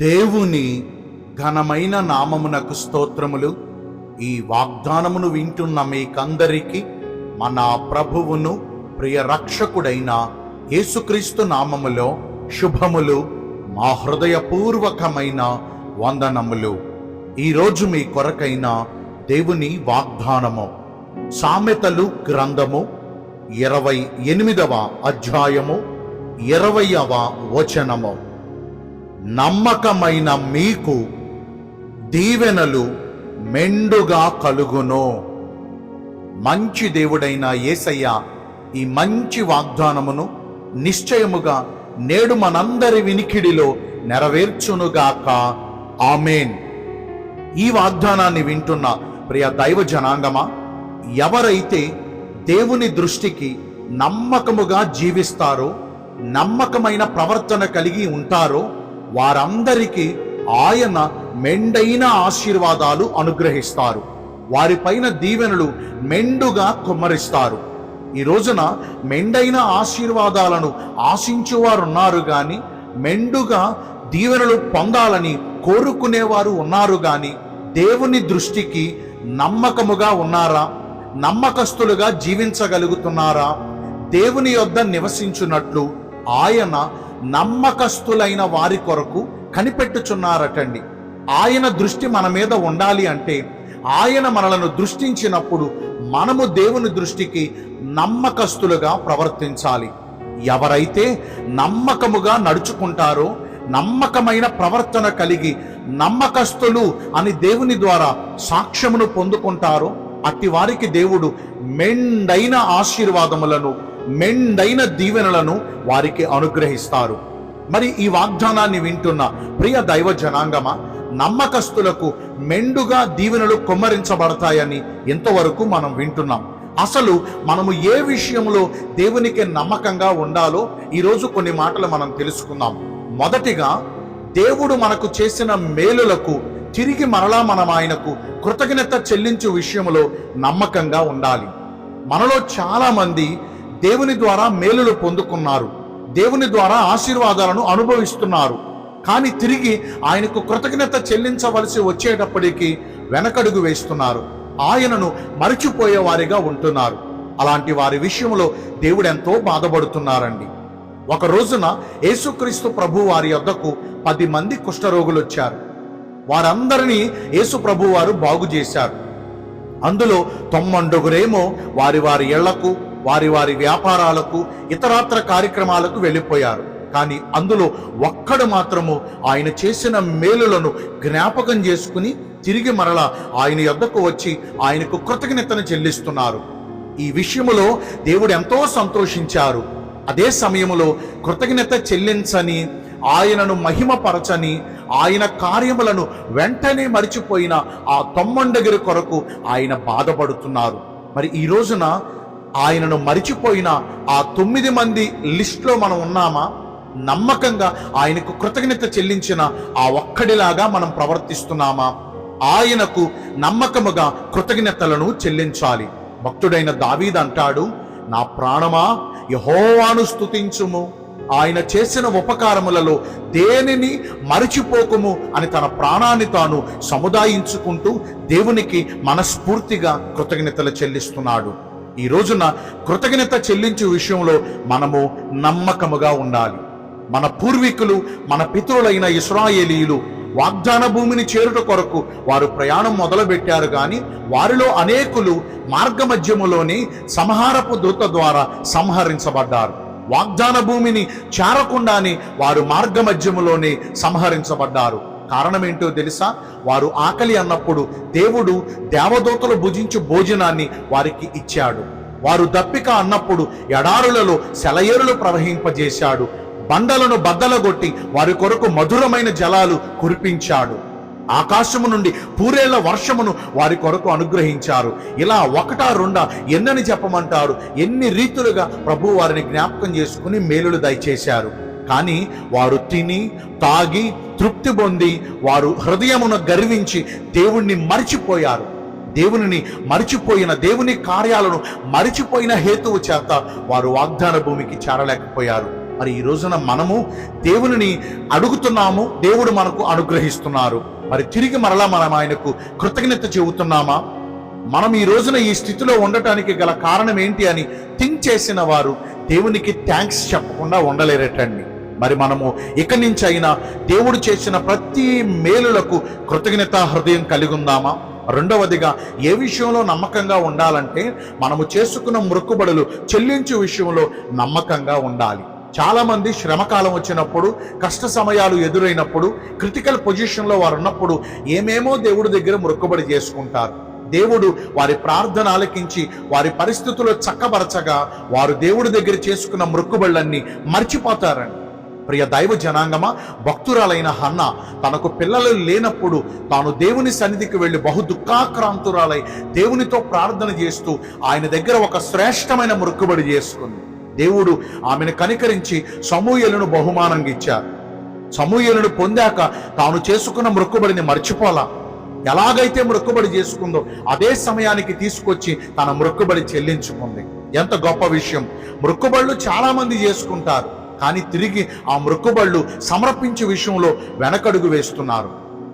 దేవుని ఘనమైన నామమునకు స్తోత్రములు. ఈ వాగ్దానమును వింటున్న మీకందరికీ మన ప్రభువును ప్రియ రక్షకుడైన యేసుక్రీస్తు నామములో శుభములు, మా హృదయపూర్వకమైన వందనములు. ఈరోజు మీ కొరకైన దేవుని వాగ్దానము సామెతలు గ్రంథము 28వ అధ్యాయము 20వ వచనము. నమ్మకమైన మీకు దీవెనలు మెండుగా కలుగును. మంచి దేవుడైన యేసయ్య ఈ మంచి వాగ్దానమును నిశ్చయముగా నేడు మనందరి వినికిడిలో నెరవేర్చునుగాక. ఆమేన్. ఈ వాగ్దానాన్ని వింటున్న ప్రియ దైవ జనాంగమా, ఎవరైతే దేవుని దృష్టికి నమ్మకముగా జీవిస్తారో, నమ్మకమైన ప్రవర్తన కలిగి ఉంటారో వారందరికీ ఆయన మెండైన ఆశీర్వాదాలు అనుగ్రహిస్తారు. వారిపైన దీవెనలు మెండుగా కుమ్మరిస్తారు. ఈ రోజున మెండైన ఆశీర్వాదాలను ఆశించేవారు ఉన్నారు కానీ, మెండుగా దీవెనలు పొందాలని కోరుకునేవారు ఉన్నారు కానీ, దేవుని దృష్టికి నమ్మకముగా ఉన్నారా? నమ్మకస్తులుగా జీవించగలుగుతున్నారా? దేవుని యొద్ద నివసించున్నట్లు ఆయన నమ్మకస్తులైన వారి కొరకు కనిపెట్టుచున్నారటండి. ఆయన దృష్టి మన మీద ఉండాలి అంటే, ఆయన మనలను దృష్టించినప్పుడు మనము దేవుని దృష్టికి నమ్మకస్తులుగా ప్రవర్తించాలి. ఎవరైతే నమ్మకముగా నడుచుకుంటారో, నమ్మకమైన ప్రవర్తన కలిగి నమ్మకస్తులు అని దేవుని ద్వారా సాక్ష్యమును పొందుకుంటారో, అట్టి వారికి దేవుడు మెండైన ఆశీర్వాదములను, మెండైన దీవెనలను వారికి అనుగ్రహిస్తారు. మరి ఈ వాగ్దానాన్ని వింటున్న ప్రియ దైవ జనాంగమా, నమ్మకస్తులకు మెండుగా దీవెనలు కుమ్మరించబడతాయని ఇంతవరకు మనం వింటున్నాం. అసలు మనము ఏ విషయంలో దేవునికి నమ్మకంగా ఉండాలో ఈరోజు కొన్ని మాటలు మనం తెలుసుకుందాం. మొదటిగా, దేవుడు మనకు చేసిన మేలులకు తిరిగి మరలా మనం ఆయనకు కృతజ్ఞత చెల్లించు విషయంలో నమ్మకంగా ఉండాలి. మనలో చాలా మంది దేవుని ద్వారా మేలులు పొందుకున్నారు, దేవుని ద్వారా ఆశీర్వాదాలను అనుభవిస్తున్నారు. కానీ తిరిగి ఆయనకు కృతజ్ఞత చెల్లించవలసి వచ్చేటప్పటికీ వెనకడుగు వేస్తున్నారు, ఆయనను మరిచిపోయే వారిగా ఉంటున్నారు. అలాంటి వారి విషయంలో దేవుడు ఎంతో బాధపడుతున్నారండి. ఒక రోజున యేసుక్రీస్తు ప్రభు వారి యొద్దకు 10 మంది కుష్ఠరోగులు వచ్చారు. వారందరినీ యేసు ప్రభు వారు బాగు చేశారు. అందులో 99 వారి వారి ఇళ్లకు, వారి వారి వ్యాపారాలకు, ఇతరాత్ర కార్యక్రమాలకు వెళ్ళిపోయారు. కానీ అందులో ఒక్కడు మాత్రము ఆయన చేసిన మేలులను జ్ఞాపకం చేసుకుని తిరిగి మరలా ఆయన యొద్దకు వచ్చి ఆయనకు కృతజ్ఞతను చెల్లిస్తున్నారు. ఈ విషయములో దేవుడు ఎంతో సంతోషించారు. అదే సమయంలో కృతజ్ఞత చెల్లించని, ఆయనను మహిమపరచని, ఆయన కార్యములను వెంటనే మరిచిపోయిన ఆ 99 కొరకు ఆయన బాధపడుతున్నారు. మరి ఈ రోజున ఆయనను మరిచిపోయిన ఆ 9 మంది లిస్టులో మనం ఉన్నామా? నమ్మకంగా ఆయనకు కృతజ్ఞత చెల్లించిన ఆ ఒక్కడిలాగా మనం ప్రవర్తిస్తున్నామా? ఆయనకు నమ్మకముగా కృతజ్ఞతలను చెల్లించాలి. భక్తుడైన దావీదు అంటాడు, నా ప్రాణమా యెహోవాను స్తుతించుము, ఆయన చేసిన ఉపకారములలో దేనిని మరిచిపోకుము అని తన ప్రాణాన్ని తాను సముదాయించుకుంటూ దేవునికి మనస్ఫూర్తిగా కృతజ్ఞతలు చెల్లిస్తున్నాడు. ఈ రోజున కృతజ్ఞత చెల్లించే విషయంలో మనము నమ్మకముగా ఉండాలి. మన పూర్వీకులు, మన పితరులైన ఇశ్రాయేలీయులు వాగ్దాన భూమిని చేరుట కొరకు వారు ప్రయాణం మొదలుపెట్టారు. కానీ వారిలో అనేకులు మార్గమధ్యములోని సంహారపు దూత ద్వారా సంహరించబడ్డారు. వాగ్దాన భూమిని చేరకుండానే వారు మార్గమధ్యములోనే సంహరించబడ్డారు. కారణం ఏంటో తెలుసా? వారు ఆకలి అన్నప్పుడు దేవుడు దేవదూతలు భుజించు భోజనాన్ని వారికి ఇచ్చాడు. వారు దప్పిక అన్నప్పుడు ఎడారులలో సెలయేరులు ప్రవహింపజేశాడు. బండలను బద్దలగొట్టి వారి కొరకు మధురమైన జలాలు కురిపించాడు. ఆకాశము నుండి పూరేళ్ల వర్షమును వారి కొరకు అనుగ్రహించారు. ఇలా 1, 2 ఎన్నని చెప్పమంటారు? ఎన్ని రీతులుగా ప్రభు వారిని జ్ఞాపకం చేసుకుని మేలులు దయచేశారు. కానీ వారు తిని తాగి తృప్తి పొంది వారు హృదయమున గర్వించి దేవుణ్ణి మరిచిపోయారు. దేవునిని మరిచిపోయిన, దేవుని కార్యాలను మరిచిపోయిన హేతువు చేత వారు వాగ్దాన భూమికి చేరలేకపోయారు. మరి ఈ రోజున మనము దేవునిని అడుగుతున్నాము, దేవుడు మనకు అనుగ్రహిస్తున్నారు. మరి తిరిగి మరలా మనం ఆయనకు కృతజ్ఞత చెబుతున్నామా? మనం ఈ రోజున ఈ స్థితిలో ఉండటానికి గల కారణం ఏంటి అని థింక్ చేసిన వారు దేవునికి థ్యాంక్స్ చెప్పకుండా ఉండలేరటండి. మరి మనము ఇక నుంచి అయినా దేవుడు చేసిన ప్రతి మేలులకు కృతజ్ఞతా హృదయం కలిగి ఉందామా? రెండవదిగా, ఏ విషయంలో నమ్మకంగా ఉండాలంటే మనము చేసుకున్న మొక్కుబడులు చెల్లించే విషయంలో నమ్మకంగా ఉండాలి. చాలా మంది శ్రమకాలం వచ్చినప్పుడు, కష్ట సమయాలు ఎదురైనప్పుడు, క్రిటికల్ పొజిషన్లో వారు ఉన్నప్పుడు ఏమేమో దేవుడి దగ్గర మొక్కుబడి చేసుకుంటారు. దేవుడు వారి ప్రార్థన ఆలకించి వారి పరిస్థితులు చక్కబరచగా వారు దేవుడి దగ్గర చేసుకున్న మొక్కుబళ్ళన్నీ మర్చిపోతారండి. ప్రియ దైవ జనాంగమా, భక్తురాలైన హన్న తనకు పిల్లలు లేనప్పుడు తాను దేవుని సన్నిధికి వెళ్ళి బహు దుఃఖాక్రాంతురాలై దేవునితో ప్రార్థన చేస్తూ ఆయన దగ్గర ఒక శ్రేష్టమైన మొక్కుబడి చేసుకుంది. దేవుడు ఆమెను కనికరించి సమూయేలును బహుమానంగా ఇచ్చారు. సమూయేలును పొందాక తాను చేసుకున్న మొక్కుబడిని మర్చిపోలా. ఎలాగైతే మొక్కుబడి చేసుకుందో అదే సమయానికి తీసుకొచ్చి తన మొక్కుబడి చెల్లించుకుంది. ఎంత గొప్ప విషయం! మొక్కుబళ్ళు చాలా మంది చేసుకుంటారు, కానీ తిరిగి ఆ మొక్కుబళ్ళు సమర్పించే విషయంలో వెనకడుగు వేస్తున్నారు.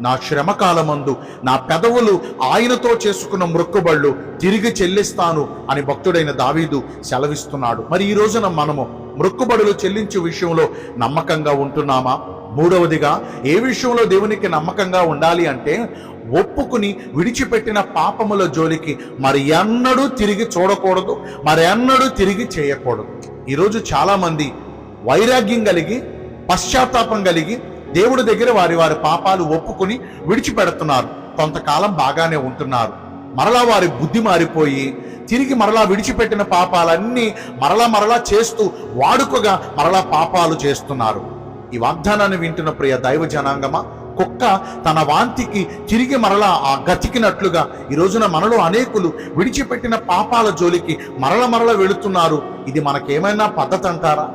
నా శ్రమకాలమందు నా పెదవులు ఆయనతో చేసుకున్న మొక్కుబళ్ళు తిరిగి చెల్లిస్తాను అని భక్తుడైన దావీదు సెలవిస్తున్నాడు. మరి ఈ రోజున మనము మొక్కుబడులు చెల్లించే విషయంలో నమ్మకంగా ఉంటున్నామా? మూడవదిగా, ఏ విషయంలో దేవునికి నమ్మకంగా ఉండాలి అంటే ఒప్పుకుని విడిచిపెట్టిన పాపముల జోలికి మరి ఎన్నడూ తిరిగి చూడకూడదు, మరి ఎన్నడూ తిరిగి చేయకూడదు. ఈరోజు చాలా మంది వైరాగ్యం కలిగి, పశ్చాత్తాపం కలిగి దేవుడి దగ్గర వారి వారి పాపాలు ఒప్పుకుని విడిచిపెడుతున్నారు. కొంతకాలం బాగానే ఉంటున్నారు, మరలా వారి బుద్ధి మారిపోయి తిరిగి మరలా విడిచిపెట్టిన పాపాలన్నీ మరలా చేస్తూ వాడుకగా మరలా పాపాలు చేస్తున్నారు. ఈ వాగ్దానాన్ని వింటున్న ప్రియ దైవ జనాంగమా, కుక్క తన వాంతికి తిరిగి మరలా ఆ గతికినట్లుగా ఈ రోజున మనలో అనేకులు విడిచిపెట్టిన పాపాల జోలికి మరల వెళుతున్నారు. ఇది మనకేమైనా పద్ధతి అంటారా?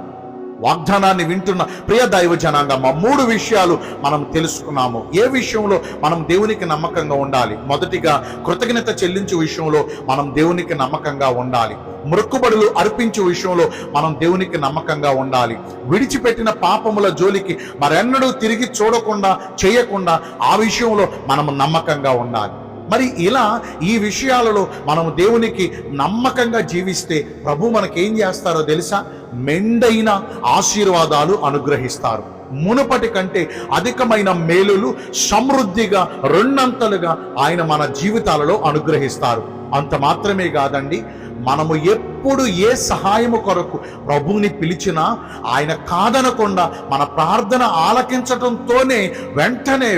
వాగ్దానాన్ని వింటున్న ప్రియ దైవ జనాంగమా, 3 విషయాలు మనం తెలుసుకున్నాము. ఏ విషయంలో మనం దేవునికి నమ్మకంగా ఉండాలి? మొదటిగా, కృతజ్ఞత చెల్లించే విషయంలో మనం దేవునికి నమ్మకంగా ఉండాలి. మొక్కుబడులు అర్పించే విషయంలో మనం దేవునికి నమ్మకంగా ఉండాలి. విడిచిపెట్టిన పాపముల జోలికి మరెన్నడూ తిరిగి చూడకుండా చేయకుండా ఆ విషయంలో మనం నమ్మకంగా ఉండాలి. మరి ఇలా ఈ విషయాలలో మనము దేవునికి నమ్మకంగా జీవిస్తే ప్రభు మనకేం చేస్తారో తెలుసా? మెండైన ఆశీర్వాదాలు అనుగ్రహిస్తారు. మునుపటి కంటే అధికమైన మేలులు సమృద్ధిగా 2 అంతలుగా ఆయన మన జీవితాలలో అనుగ్రహిస్తారు. అంత మాత్రమే కాదండి, మనము ఎప్పుడు ఏ సహాయము కొరకు ప్రభువుని పిలిచినా ఆయన కాదనకుండా మన ప్రార్థన ఆలకించటంతోనే వెంటనే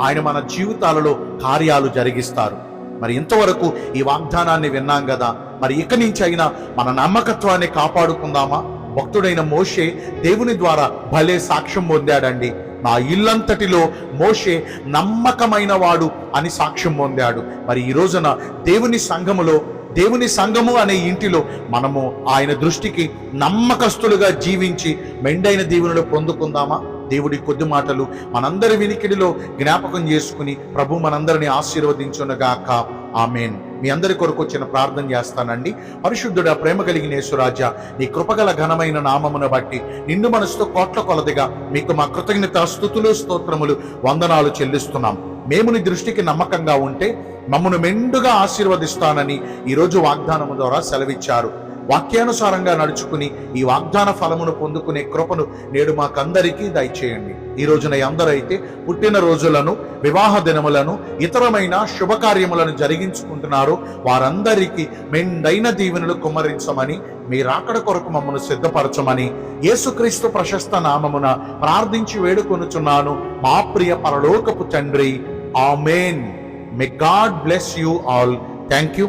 ఆయన మన జీవితాలలో కార్యాలు జరిగిస్తారు. మరి ఇంతవరకు ఈ వాగ్దానాన్ని విన్నాం కదా, మరి ఇక నుంచి అయినా మన నమ్మకత్వాన్ని కాపాడుకుందామా? భక్తుడైన మోషే దేవుని ద్వారా భలే సాక్ష్యం పొందాడండి. నా ఇల్లంతటిలో మోషే నమ్మకమైన వాడు అని సాక్ష్యం పొందాడు. మరి ఈ రోజున దేవుని సంఘము అనే ఇంటిలో మనము ఆయన దృష్టికి నమ్మకస్తులుగా జీవించి మెండైన దీవెనలు పొందుకుందామా? దేవుడి కొద్ది మాటలు మనందరి వినికిడిలో జ్ఞాపకం చేసుకుని ప్రభు మనందరినీ ఆశీర్వదించునుగాక. ఆమేన్. మీ అందరి కొరకు వచ్చిన ప్రార్థన చేస్తానండి. పరిశుద్ధుడా, ప్రేమ కలిగిన యేసురాజా, నీ కృపగల ఘనమైన నామమును బట్టి నిండు మనసుతో కోట్ల కొలదిగా మీకు మా కృతజ్ఞత స్తుతులు స్తోత్రములు వందనాలు చెల్లిస్తున్నాం. మేము నీ దృష్టికి నమ్మకంగా ఉంటే మమ్మను మెండుగా ఆశీర్వదిస్తానని ఈరోజు వాగ్దానము ద్వారా సెలవిచ్చారు. వాక్యానుసారంగా నడుచుకుని ఈ వాగ్దాన ఫలమును పొందుకునే కృపను నేడు మాకందరికీ దయచేయండి. ఈ రోజున అందరైతే పుట్టిన రోజులను, వివాహ దినములను, ఇతరమైన శుభకార్యములను జరిగించుకుంటున్నారో వారందరికీ మెండైన దీవెనలు కుమ్మరించమని, మీ రాకడ కొరకు మమ్మను సిద్ధపరచమని యేసుక్రీస్తు ప్రశస్త నామమున ప్రార్థించి వేడుకొనుచున్నాను మా ప్రియ పరలోకపు తండ్రి. Amen. May God bless you all. Thank you.